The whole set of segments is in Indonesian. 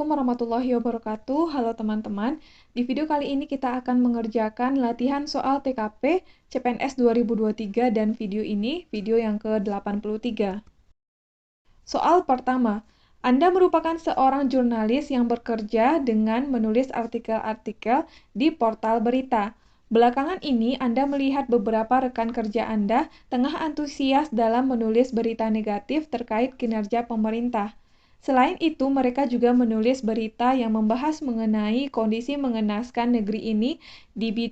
Assalamualaikum warahmatullahi wabarakatuh. Halo teman-teman. Di video kali ini kita akan mengerjakan latihan soal TKP CPNS 2023 dan video ini video yang ke-83. Soal pertama, Anda merupakan seorang jurnalis yang bekerja dengan menulis artikel-artikel di portal berita. Belakangan ini Anda melihat beberapa rekan kerja Anda tengah antusias dalam menulis berita negatif terkait kinerja pemerintah. Selain itu, mereka juga menulis berita yang membahas mengenai kondisi mengenaskan negeri ini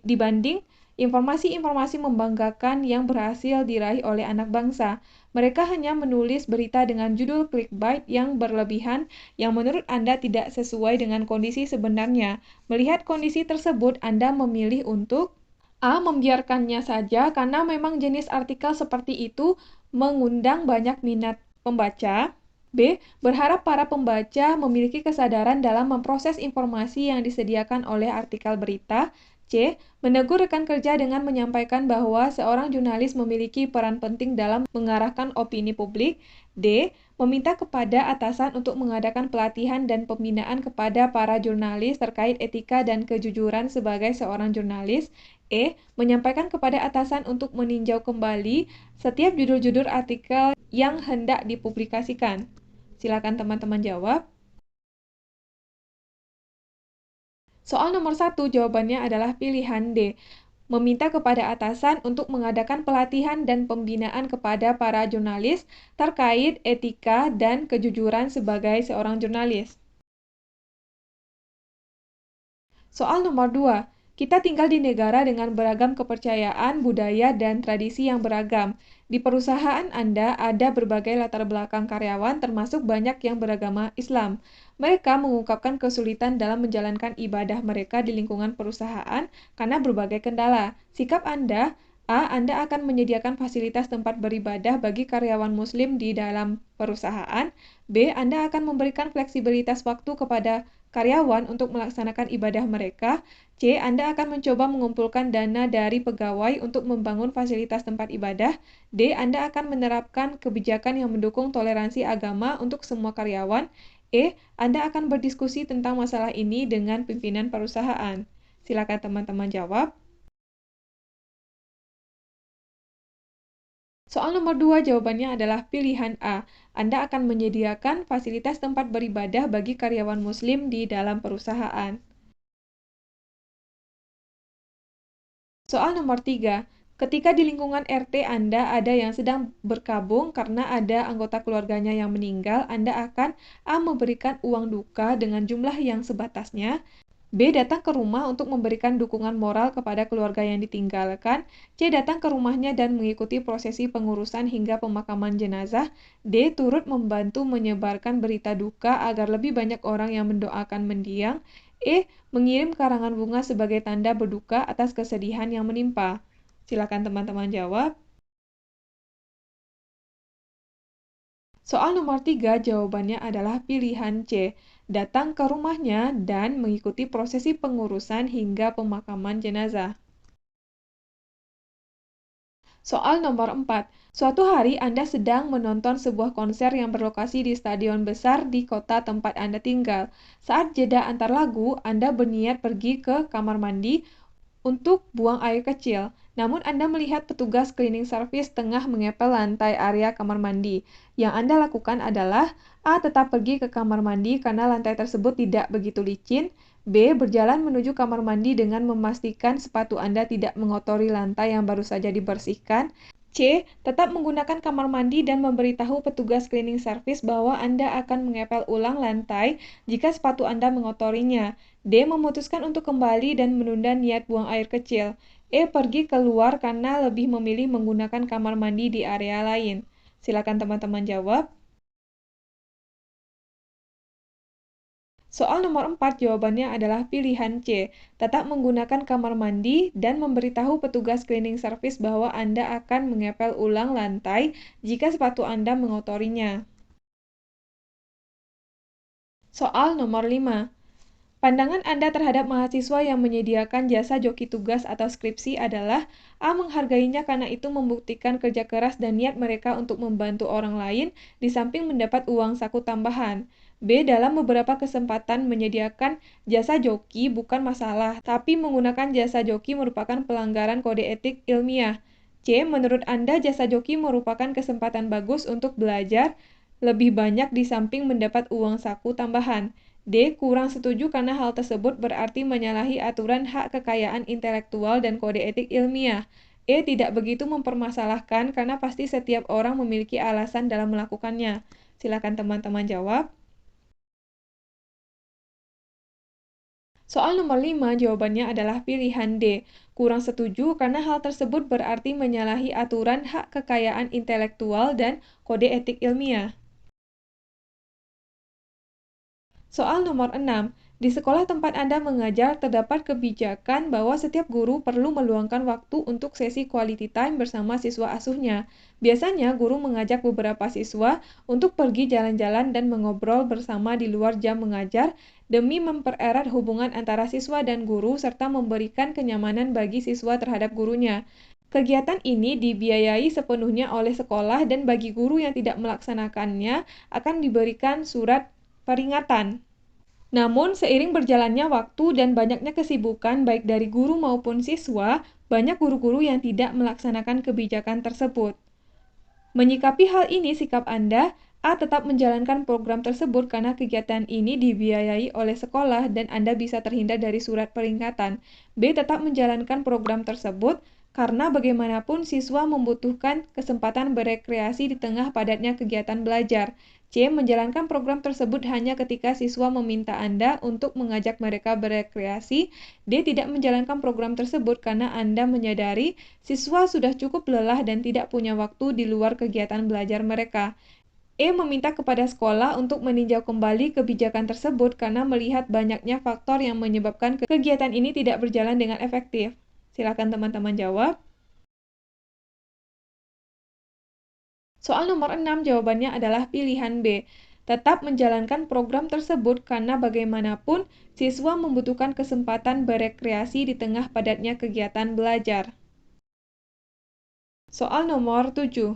dibanding informasi-informasi membanggakan yang berhasil diraih oleh anak bangsa. Mereka hanya menulis berita dengan judul clickbait yang berlebihan yang menurut Anda tidak sesuai dengan kondisi sebenarnya. Melihat kondisi tersebut, Anda memilih untuk A. Membiarkannya saja karena memang jenis artikel seperti itu mengundang banyak minat pembaca. B. Berharap para pembaca memiliki kesadaran dalam memproses informasi yang disediakan oleh artikel berita. C. Menegur rekan kerja dengan menyampaikan bahwa seorang jurnalis memiliki peran penting dalam mengarahkan opini publik. D. Meminta kepada atasan untuk mengadakan pelatihan dan pembinaan kepada para jurnalis terkait etika dan kejujuran sebagai seorang jurnalis. E. Menyampaikan kepada atasan untuk meninjau kembali setiap judul-judul artikel yang hendak dipublikasikan. Silakan teman-teman jawab. Soal nomor 1, jawabannya adalah pilihan D. Meminta kepada atasan untuk mengadakan pelatihan dan pembinaan kepada para jurnalis terkait etika dan kejujuran sebagai seorang jurnalis. Soal nomor 2. Kita tinggal di negara dengan beragam kepercayaan, budaya, dan tradisi yang beragam. Di perusahaan Anda ada berbagai latar belakang karyawan, termasuk banyak yang beragama Islam. Mereka mengungkapkan kesulitan dalam menjalankan ibadah mereka di lingkungan perusahaan karena berbagai kendala. Sikap Anda, A. Anda akan menyediakan fasilitas tempat beribadah bagi karyawan Muslim di dalam perusahaan. B. Anda akan memberikan fleksibilitas waktu kepada karyawan untuk melaksanakan ibadah mereka. C. Anda akan mencoba mengumpulkan dana dari pegawai untuk membangun fasilitas tempat ibadah. D. Anda akan menerapkan kebijakan yang mendukung toleransi agama untuk semua karyawan. E. Anda akan berdiskusi tentang masalah ini dengan pimpinan perusahaan. Silakan teman-teman jawab. Soal nomor 2, jawabannya adalah pilihan A. Anda akan menyediakan fasilitas tempat beribadah bagi karyawan Muslim di dalam perusahaan. Soal nomor 3. Ketika di lingkungan RT Anda ada yang sedang berkabung karena ada anggota keluarganya yang meninggal, Anda akan A. Memberikan uang duka dengan jumlah yang sebatasnya. B. Datang ke rumah untuk memberikan dukungan moral kepada keluarga yang ditinggalkan. C. Datang ke rumahnya dan mengikuti prosesi pengurusan hingga pemakaman jenazah. D. Turut membantu menyebarkan berita duka agar lebih banyak orang yang mendoakan mendiang. E. Mengirim karangan bunga sebagai tanda berduka atas kesedihan yang menimpa. Silakan teman-teman jawab. Soal nomor 3, jawabannya adalah pilihan C. Datang ke rumahnya dan mengikuti prosesi pengurusan hingga pemakaman jenazah. Soal nomor 4. Suatu hari Anda sedang menonton sebuah konser yang berlokasi di stadion besar di kota tempat Anda tinggal. Saat jeda antar lagu, Anda berniat pergi ke kamar mandi untuk buang air kecil. Namun Anda melihat petugas cleaning service tengah mengepel lantai area kamar mandi. Yang Anda lakukan adalah A. Tetap pergi ke kamar mandi karena lantai tersebut tidak begitu licin. B. Berjalan menuju kamar mandi dengan memastikan sepatu Anda tidak mengotori lantai yang baru saja dibersihkan. C. Tetap menggunakan kamar mandi dan memberitahu petugas cleaning service bahwa Anda akan mengepel ulang lantai jika sepatu Anda mengotorinya. D. Memutuskan untuk kembali dan menunda niat buang air kecil. E. Pergi keluar karena lebih memilih menggunakan kamar mandi di area lain. Silakan teman-teman jawab. Soal nomor 4, jawabannya adalah pilihan C. Tetap menggunakan kamar mandi dan memberitahu petugas cleaning service bahwa Anda akan mengepel ulang lantai jika sepatu Anda mengotorinya. Soal nomor 5. Pandangan Anda terhadap mahasiswa yang menyediakan jasa joki tugas atau skripsi adalah A. Menghargainya karena itu membuktikan kerja keras dan niat mereka untuk membantu orang lain, di samping mendapat uang saku tambahan. B. Dalam beberapa kesempatan menyediakan jasa joki bukan masalah, tapi menggunakan jasa joki merupakan pelanggaran kode etik ilmiah. C. Menurut Anda jasa joki merupakan kesempatan bagus untuk belajar lebih banyak di samping mendapat uang saku tambahan. D. Kurang setuju karena hal tersebut berarti menyalahi aturan hak kekayaan intelektual dan kode etik ilmiah. E. Tidak begitu mempermasalahkan karena pasti setiap orang memiliki alasan dalam melakukannya. Silakan teman-teman jawab. Soal nomor 5, jawabannya adalah pilihan D. Kurang setuju karena hal tersebut berarti menyalahi aturan hak kekayaan intelektual dan kode etik ilmiah. Soal nomor 6. Di sekolah tempat Anda mengajar, terdapat kebijakan bahwa setiap guru perlu meluangkan waktu untuk sesi quality time bersama siswa asuhnya. Biasanya, guru mengajak beberapa siswa untuk pergi jalan-jalan dan mengobrol bersama di luar jam mengajar demi mempererat hubungan antara siswa dan guru serta memberikan kenyamanan bagi siswa terhadap gurunya. Kegiatan ini dibiayai sepenuhnya oleh sekolah dan bagi guru yang tidak melaksanakannya akan diberikan surat peringatan. Namun, seiring berjalannya waktu dan banyaknya kesibukan baik dari guru maupun siswa, banyak guru-guru yang tidak melaksanakan kebijakan tersebut. Menyikapi hal ini, sikap Anda, A. Tetap menjalankan program tersebut karena kegiatan ini dibiayai oleh sekolah dan Anda bisa terhindar dari surat peringatan. B. Tetap menjalankan program tersebut karena bagaimanapun siswa membutuhkan kesempatan berekreasi di tengah padatnya kegiatan belajar. C. Menjalankan program tersebut hanya ketika siswa meminta Anda untuk mengajak mereka berekreasi. D. Tidak menjalankan program tersebut karena Anda menyadari siswa sudah cukup lelah dan tidak punya waktu di luar kegiatan belajar mereka. E. Meminta kepada sekolah untuk meninjau kembali kebijakan tersebut karena melihat banyaknya faktor yang menyebabkan kegiatan ini tidak berjalan dengan efektif. Silakan teman-teman jawab. Soal nomor 6, jawabannya adalah pilihan B. Tetap menjalankan program tersebut karena bagaimanapun siswa membutuhkan kesempatan berekreasi di tengah padatnya kegiatan belajar. Soal nomor 7.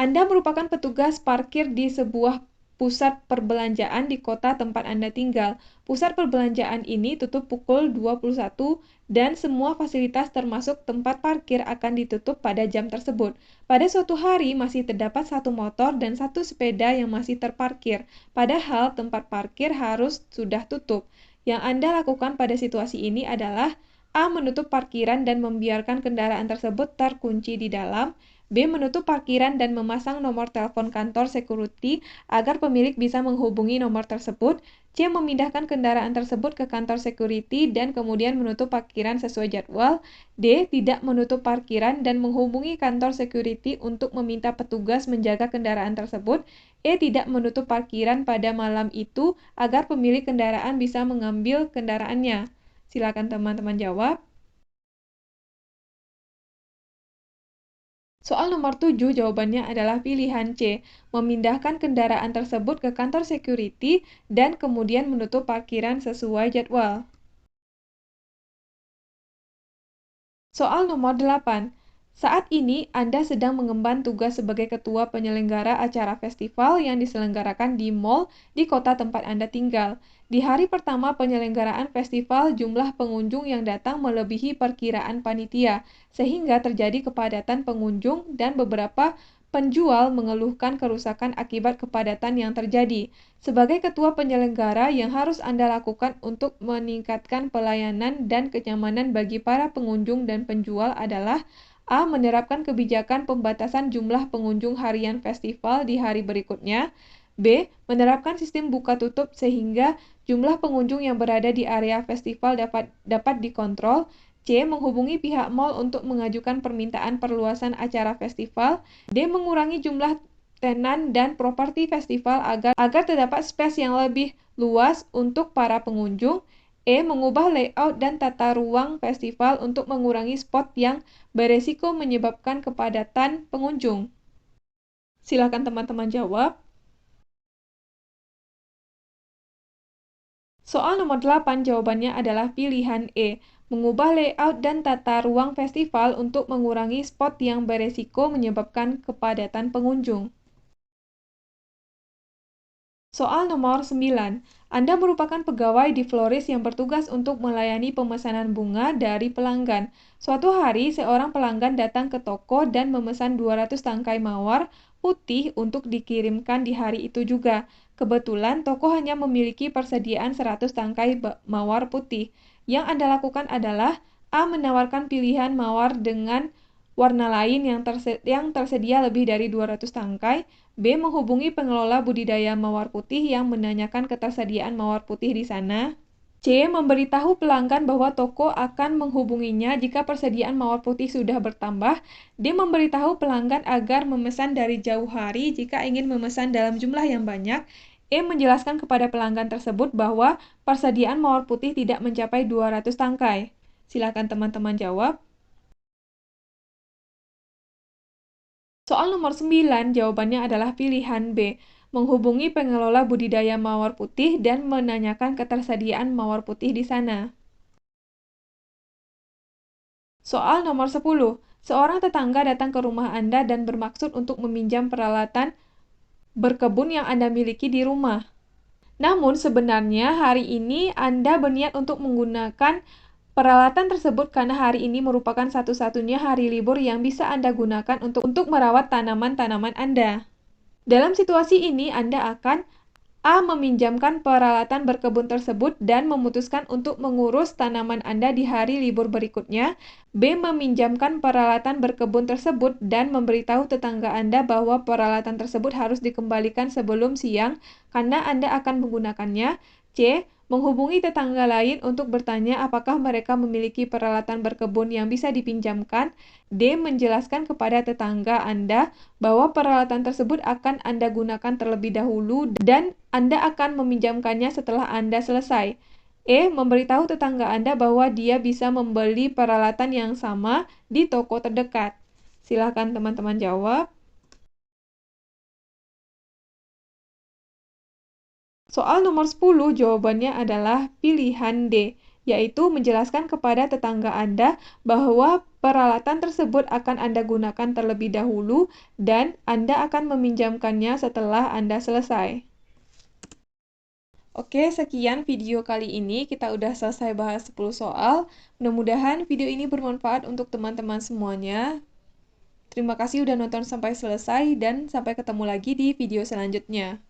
Anda merupakan petugas parkir di sebuah pusat perbelanjaan di kota tempat Anda tinggal. Pusat perbelanjaan ini tutup pukul 21 dan semua fasilitas termasuk tempat parkir akan ditutup pada jam tersebut. Pada suatu hari masih terdapat satu motor dan satu sepeda yang masih terparkir, padahal tempat parkir harus sudah tutup. Yang Anda lakukan pada situasi ini adalah A. Menutup parkiran dan membiarkan kendaraan tersebut terkunci di dalam. B. Menutup parkiran dan memasang nomor telepon kantor security agar pemilik bisa menghubungi nomor tersebut. C. Memindahkan kendaraan tersebut ke kantor security dan kemudian menutup parkiran sesuai jadwal. D. Tidak menutup parkiran dan menghubungi kantor security untuk meminta petugas menjaga kendaraan tersebut. E. Tidak menutup parkiran pada malam itu agar pemilik kendaraan bisa mengambil kendaraannya. Silakan teman-teman jawab. Soal nomor 7, jawabannya adalah pilihan C. Memindahkan kendaraan tersebut ke kantor security dan kemudian menutup parkiran sesuai jadwal. Soal nomor 8. Saat ini Anda sedang mengemban tugas sebagai ketua penyelenggara acara festival yang diselenggarakan di mall di kota tempat Anda tinggal. Di hari pertama penyelenggaraan festival, jumlah pengunjung yang datang melebihi perkiraan panitia, sehingga terjadi kepadatan pengunjung dan beberapa penjual mengeluhkan kerusakan akibat kepadatan yang terjadi. Sebagai ketua penyelenggara, yang harus Anda lakukan untuk meningkatkan pelayanan dan kenyamanan bagi para pengunjung dan penjual adalah A. Menerapkan kebijakan pembatasan jumlah pengunjung harian festival di hari berikutnya. B. Menerapkan sistem buka tutup sehingga jumlah pengunjung yang berada di area festival dapat dikontrol. C. Menghubungi pihak mal untuk mengajukan permintaan perluasan acara festival. D. Mengurangi jumlah tenan dan properti festival agar terdapat space yang lebih luas untuk para pengunjung. E. Mengubah layout dan tata ruang festival untuk mengurangi spot yang beresiko menyebabkan kepadatan pengunjung. Silakan teman-teman jawab. Soal nomor 8, jawabannya adalah pilihan E. Mengubah layout dan tata ruang festival untuk mengurangi spot yang beresiko menyebabkan kepadatan pengunjung. Soal nomor 9. Anda merupakan pegawai di florist yang bertugas untuk melayani pemesanan bunga dari pelanggan. Suatu hari, seorang pelanggan datang ke toko dan memesan 200 tangkai mawar putih untuk dikirimkan di hari itu juga. Kebetulan, toko hanya memiliki persediaan 100 tangkai mawar putih. Yang Anda lakukan adalah A. Menawarkan pilihan mawar dengan warna lain yang tersedia lebih dari 200 tangkai. B. Menghubungi pengelola budidaya mawar putih yang menanyakan ketersediaan mawar putih di sana. C. Memberitahu pelanggan bahwa toko akan menghubunginya jika persediaan mawar putih sudah bertambah. D. Memberitahu pelanggan agar memesan dari jauh hari jika ingin memesan dalam jumlah yang banyak. E. Menjelaskan kepada pelanggan tersebut bahwa persediaan mawar putih tidak mencapai 200 tangkai. Silakan teman-teman jawab. Soal nomor 9, jawabannya adalah pilihan B. Menghubungi pengelola budidaya mawar putih dan menanyakan ketersediaan mawar putih di sana. Soal nomor 10. Seorang tetangga datang ke rumah Anda dan bermaksud untuk meminjam peralatan berkebun yang Anda miliki di rumah. Namun sebenarnya hari ini Anda berniat untuk menggunakan peralatan tersebut karena hari ini merupakan satu-satunya hari libur yang bisa Anda gunakan untuk merawat tanaman-tanaman Anda. Dalam situasi ini, Anda akan A. Meminjamkan peralatan berkebun tersebut dan memutuskan untuk mengurus tanaman Anda di hari libur berikutnya. B. Meminjamkan peralatan berkebun tersebut dan memberitahu tetangga Anda bahwa peralatan tersebut harus dikembalikan sebelum siang karena Anda akan menggunakannya. C. Menghubungi tetangga lain untuk bertanya apakah mereka memiliki peralatan berkebun yang bisa dipinjamkan. D. Menjelaskan kepada tetangga Anda bahwa peralatan tersebut akan Anda gunakan terlebih dahulu dan Anda akan meminjamkannya setelah Anda selesai. E. Memberitahu tetangga Anda bahwa dia bisa membeli peralatan yang sama di toko terdekat. Silakan teman-teman jawab. Soal nomor 10, jawabannya adalah pilihan D, yaitu menjelaskan kepada tetangga Anda bahwa peralatan tersebut akan Anda gunakan terlebih dahulu dan Anda akan meminjamkannya setelah Anda selesai. Oke, sekian video kali ini. Kita udah selesai bahas 10 soal. Mudah-mudahan video ini bermanfaat untuk teman-teman semuanya. Terima kasih udah nonton sampai selesai dan sampai ketemu lagi di video selanjutnya.